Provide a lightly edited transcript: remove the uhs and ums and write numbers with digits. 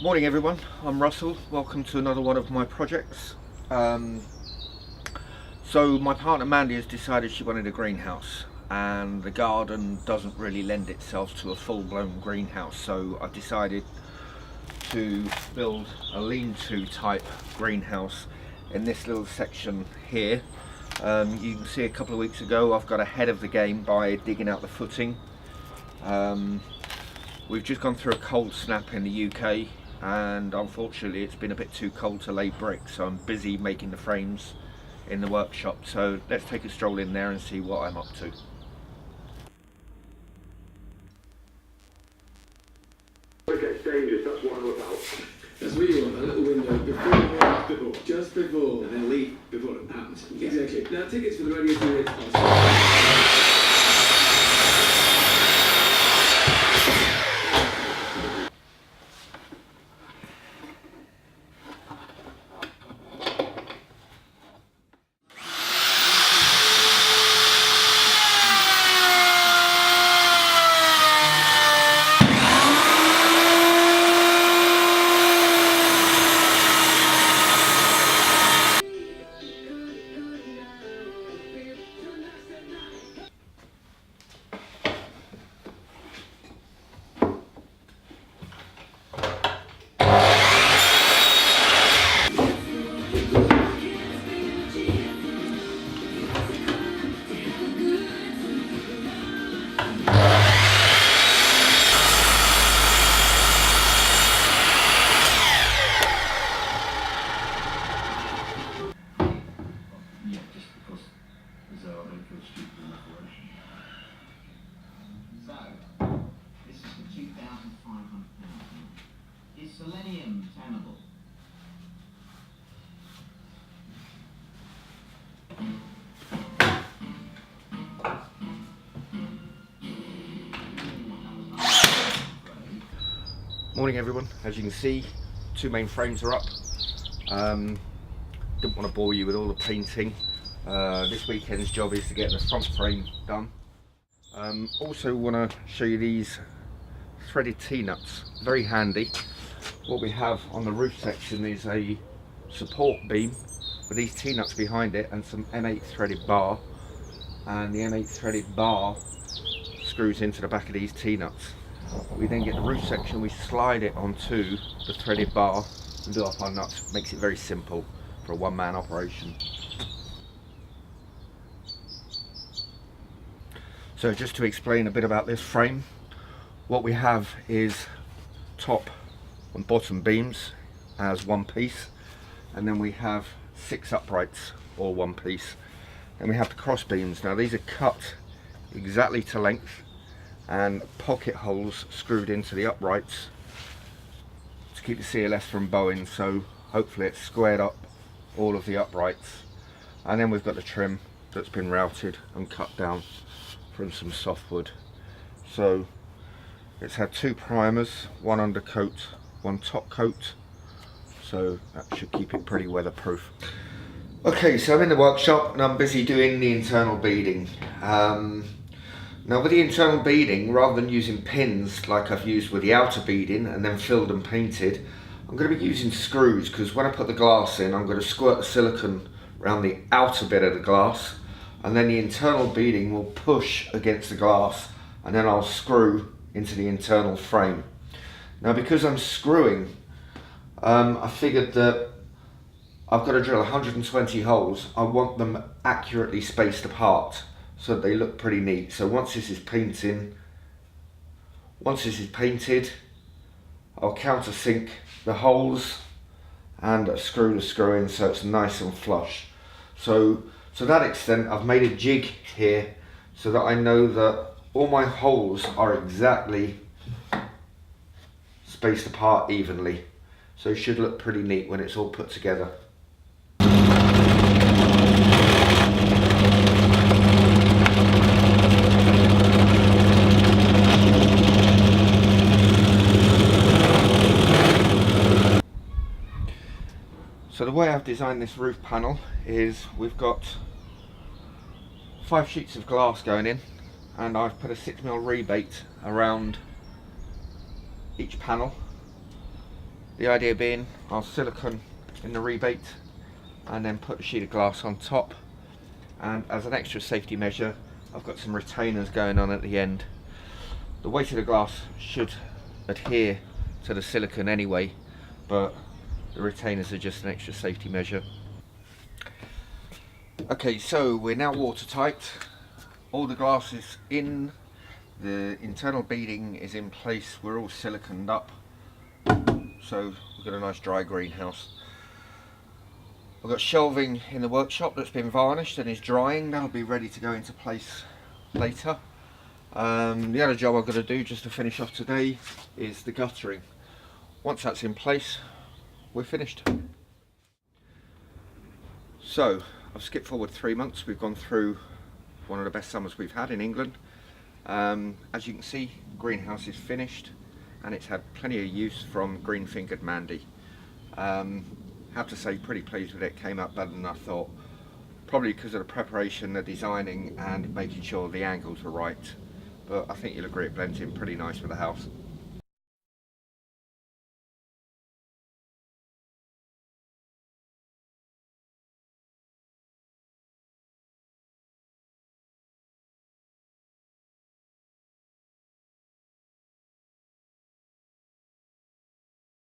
Morning everyone, I'm Russell. Welcome to another one of my projects. So my partner Mandy has decided she wanted a greenhouse, and the garden doesn't really lend itself to a full-blown greenhouse, so I've decided to build a lean-to type greenhouse in this little section here. You can see a couple of weeks ago I've got ahead of the game by digging out the footing. We've just gone through a cold snap in the UK, and unfortunately it's been a bit too cold to lay bricks, so I'm busy making the frames in the workshop. So let's take a stroll in there and see what I'm up to. It gets dangerous, that's what I'm about. That's what you want, a little window before, just before, And then leave before it happens. Exactly. Now tickets for the radio tour are Is selenium tenable? Morning everyone, as you can see, two main frames are up. Didn't want to bore you with all the painting. This weekend's job is to get the front frame done. Also want to show you these threaded T-nuts, very handy. What we have on the roof section is a support beam with these T-nuts behind it and some M8 threaded bar, and the M8 threaded bar screws into the back of these T-nuts. We then get the roof section, we slide it onto the threaded bar and do up our nuts. Makes it very simple for a one-man operation. So just to explain a bit about this frame, what we have is top and bottom beams as one piece, and then we have 6 uprights all one piece. Then we have the cross beams. Now these are cut exactly to length and pocket holes screwed into the uprights to keep the CLS from bowing, so hopefully it's squared up all of the uprights. And then we've got the trim that's been routed and cut down from some softwood. So it's had 2 primers, one undercoat, one top coat, so that should keep it pretty weatherproof. Okay, so I'm in the workshop and I'm busy doing the internal beading. Now with the internal beading, rather than using pins like I've used with the outer beading and then filled and painted, I'm going to be using screws, because when I put the glass in, I'm going to squirt the silicone around the outer bit of the glass, and then the internal beading will push against the glass, and then I'll screw into the internal frame. Now because I'm screwing, I figured that I've got to drill 120 holes. I want them accurately spaced apart so that they look pretty neat. So once this is painted, I'll countersink the holes and screw the screw in so it's nice and flush. So to that extent, I've made a jig here so that I know that all my holes are exactly spaced apart evenly. So it should look pretty neat when it's all put together. So the way I've designed this roof panel is we've got 5 sheets of glass going in, and I've put a 6mm rebate around each panel. The idea being I'll silicone in the rebate and then put a sheet of glass on top, and as an extra safety measure I've got some retainers going on at the end. The weight of the glass should adhere to the silicone anyway, but the retainers are just an extra safety measure. Okay, so we're now watertight. All the glass is in, the internal beading is in place, we're all siliconed up, so we've got a nice dry greenhouse. I've got shelving in the workshop that's been varnished and is drying. That'll be ready to go into place later. The other job I've got to do just to finish off today is the guttering. Once that's in place, we're finished. So I've skipped forward 3 months. We've gone through one of the best summers we've had in England. As you can see, the greenhouse is finished and it's had plenty of use from green fingered Mandy. Have to say, pretty pleased with it. Came up better than I thought, probably because of the preparation, the designing and making sure the angles were right, but I think you'll agree it blends in pretty nice with the house.